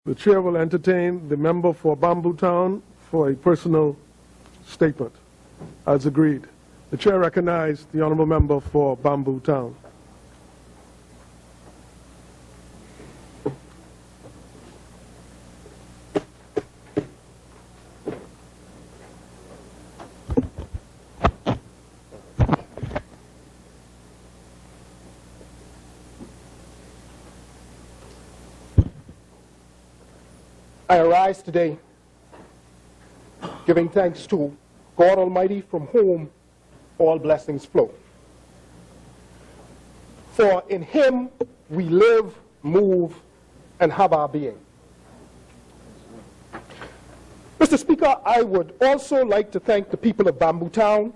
The chair will entertain the member for Bamboo Town for a personal statement, as agreed. The chair recognizes the honorable member for Bamboo Town. I arise today giving thanks to God Almighty, from whom all blessings flow. For in Him we live, move, and have our being. Mr. Speaker, I would also like to thank the people of Bamboo Town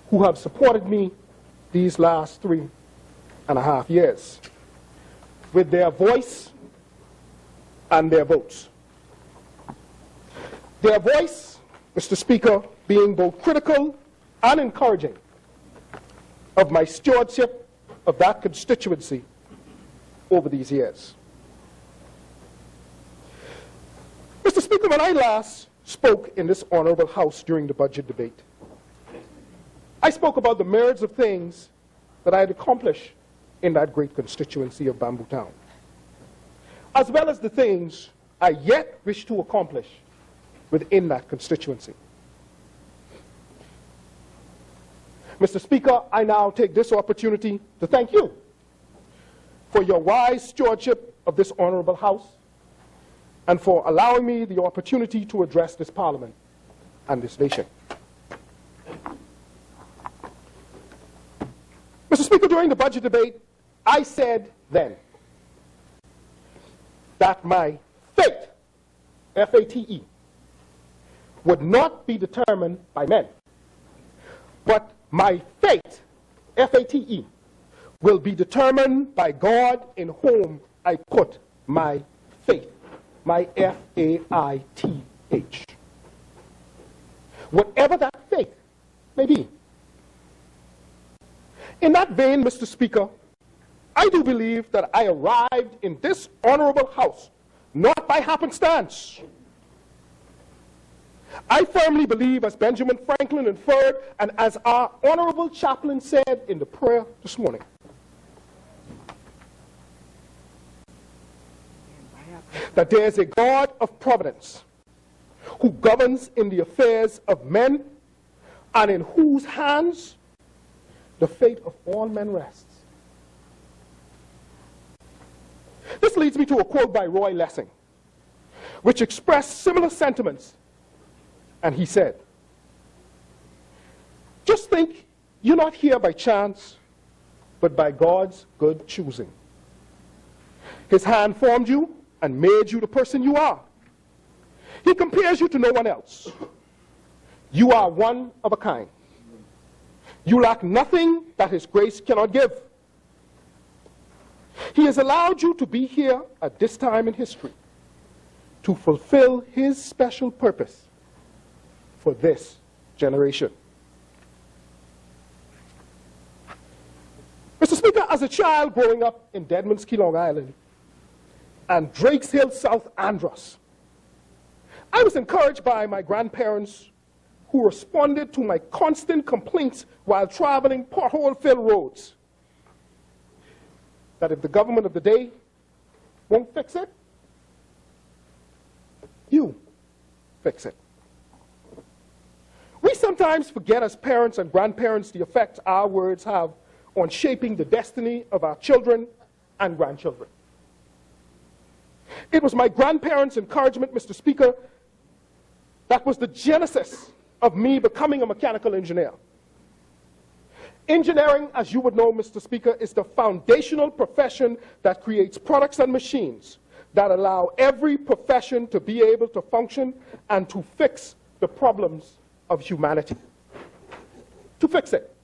who have supported me these last 3.5 years with their voice and their votes. Their voice, Mr. Speaker, being both critical and encouraging of my stewardship of that constituency over these years. Mr. Speaker, when I last spoke in this honorable House during the budget debate, I spoke about the myriads of things that I had accomplished in that great constituency of Bamboo Town, as well as the things I yet wish to accomplish within that constituency. Mr. Speaker, I now take this opportunity to thank you for your wise stewardship of this honorable House and for allowing me the opportunity to address this Parliament and this nation. Mr. Speaker, during the budget debate, I said then that my fate, F-A-T-E, would not be determined by men, but my fate, F-A-T-E, will be determined by God, in whom I put my faith, my F-A-I-T-H. Whatever that faith may be. In that vein, Mr. Speaker, I do believe that I arrived in this honorable House not by happenstance. I firmly believe, as Benjamin Franklin inferred, and as our honorable chaplain said in the prayer this morning, that there is a God of providence who governs in the affairs of men and in whose hands the fate of all men rests. This leads me to a quote by Roy Lessing, which expressed similar sentiments. And he said, "Just think you're not here by chance, but by God's good choosing. His hand formed you and made you the person you are. He compares you to no one else. You are one of a kind. You lack nothing that His grace cannot give. He has allowed you to be here at this time in history to fulfill His special purpose for this generation." Mr. Speaker, as a child growing up in Deadman's Key, Long Island, and Drake's Hill, South Andros, I was encouraged by my grandparents who responded to my constant complaints while traveling pothole-filled roads, that if the government of the day won't fix it, you fix it. We sometimes forget as parents and grandparents the effect our words have on shaping the destiny of our children and grandchildren. It was my grandparents' encouragement, Mr. Speaker, that was the genesis of me becoming a mechanical engineer. Engineering, as you would know, Mr. Speaker, is the foundational profession that creates products and machines that allow every profession to be able to function and to fix the problems of humanity. To fix it.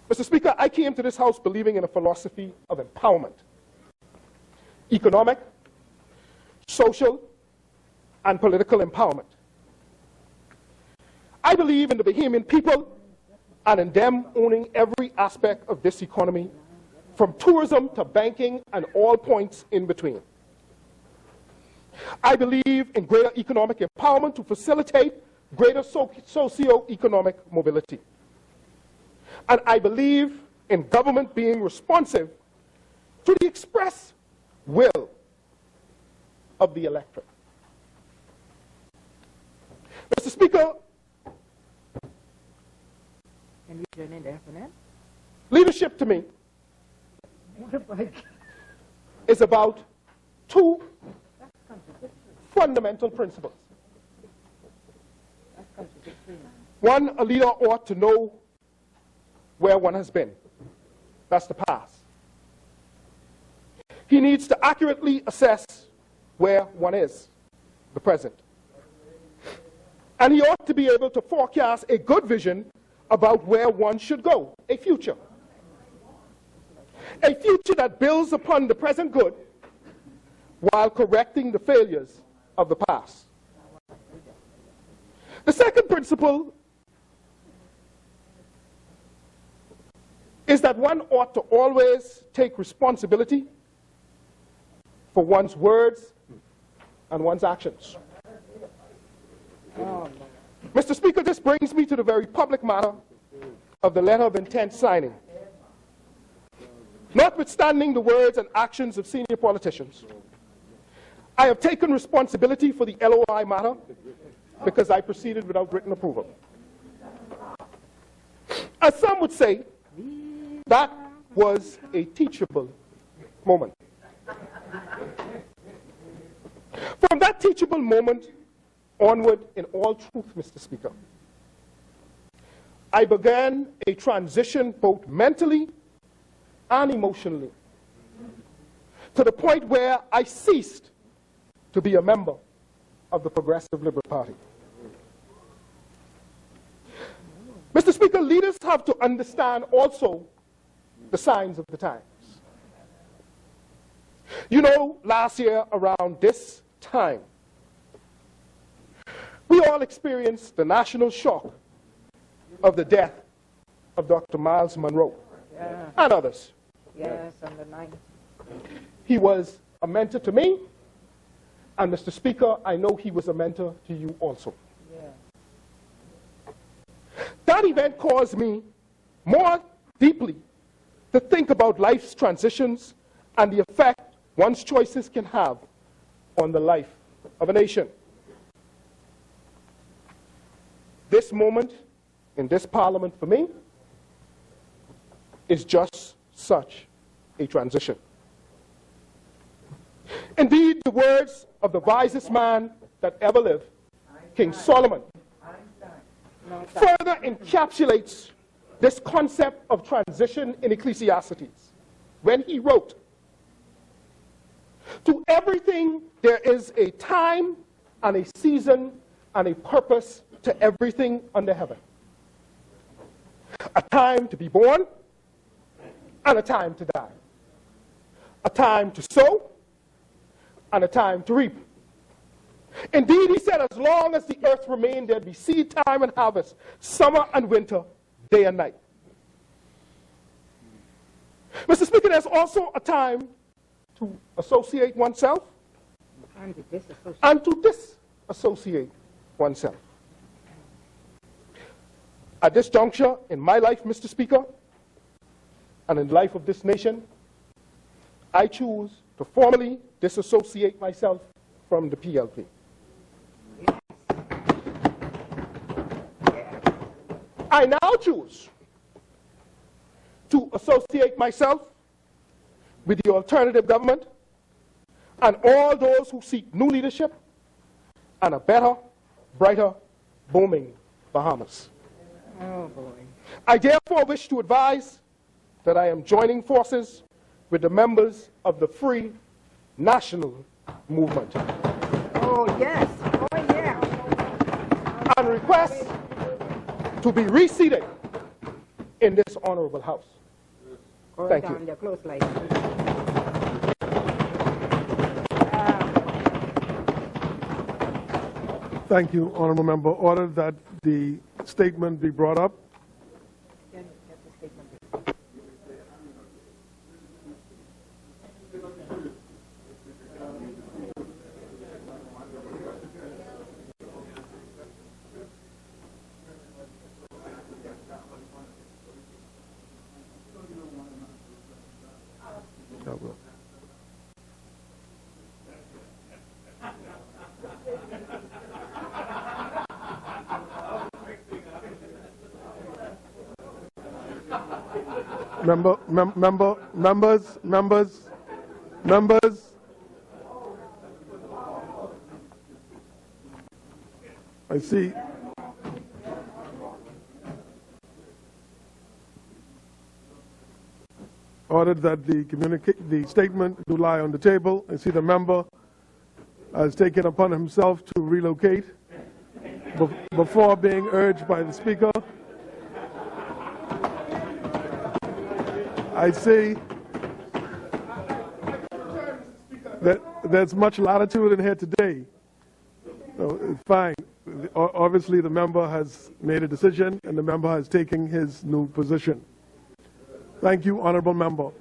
Mr. Speaker, I came to this House believing in a philosophy of empowerment. Economic, social, and political empowerment. I believe in the Bahamian people and in them owning every aspect of this economy from tourism to banking and all points in between. I believe in greater economic empowerment to facilitate greater socio-economic mobility. And I believe in government being responsive to the express will of the electorate. Mr. Speaker, Can you turn in there for that? leadership to me is about two fundamental principles. One, a leader ought to know where one has been. That's the past. He needs to accurately assess where one is, the present. And he ought to be able to forecast a good vision about where one should go, a future. A future that builds upon the present good while correcting the failures of the past. The second principle is that one ought to always take responsibility for one's words and one's actions. Mr. Speaker, this brings me to the very public matter of the letter of intent signing. Notwithstanding the words and actions of senior politicians, I have taken responsibility for the LOI matter because I proceeded without written approval. As some would say, that was a teachable moment. From that teachable moment onward, in all truth, Mr. Speaker, I began a transition both mentally and emotionally to the point where I ceased to be a member of the Progressive Liberal Party. Mr. Speaker, leaders have to understand also the signs of the times. You know, last year around this time, we all experienced the national shock of the death of Dr. Miles Monroe and others. Yes, on the 9th. He was a mentor to me, and Mr. Speaker, I know he was a mentor to you also. Yeah. That event caused me more deeply to think about life's transitions and the effect one's choices can have on the life of a nation. This moment in this parliament for me is just such a transition. Indeed, the words of the wisest man that ever lived, King Solomon, further encapsulates this concept of transition in Ecclesiastes when he wrote, "To everything there is a time and a season and a purpose to everything under heaven. A time to be born and a time to die. A time to sow and a time to reap. Indeed," he said, "as long as the earth remained, there'd be seed time and harvest, summer and winter, day and night." Mr. Speaker, there's also a time to associate oneself and to disassociate oneself. At this juncture in my life, Mr. Speaker, and in the life of this nation, I choose to formally disassociate myself from the PLP. I now choose to associate myself with the alternative government and all those who seek new leadership and a better, brighter, booming Bahamas. Oh, boy. I therefore wish to advise that I am joining forces with the members of the Free National Movement Oh, yes. Oh, yeah. and request to be reseated in this honorable house. Go Thank down you. there close like Thank you, Honorable Member. Order that the statement be brought up. Members. I see. Ordered that the statement do lie on the table. I see the member has taken upon himself to relocate before being urged by the Speaker. I see that there's much latitude in here today. So it's fine. Obviously, the member has made a decision, and the member has taken his new position. Thank you, honorable member.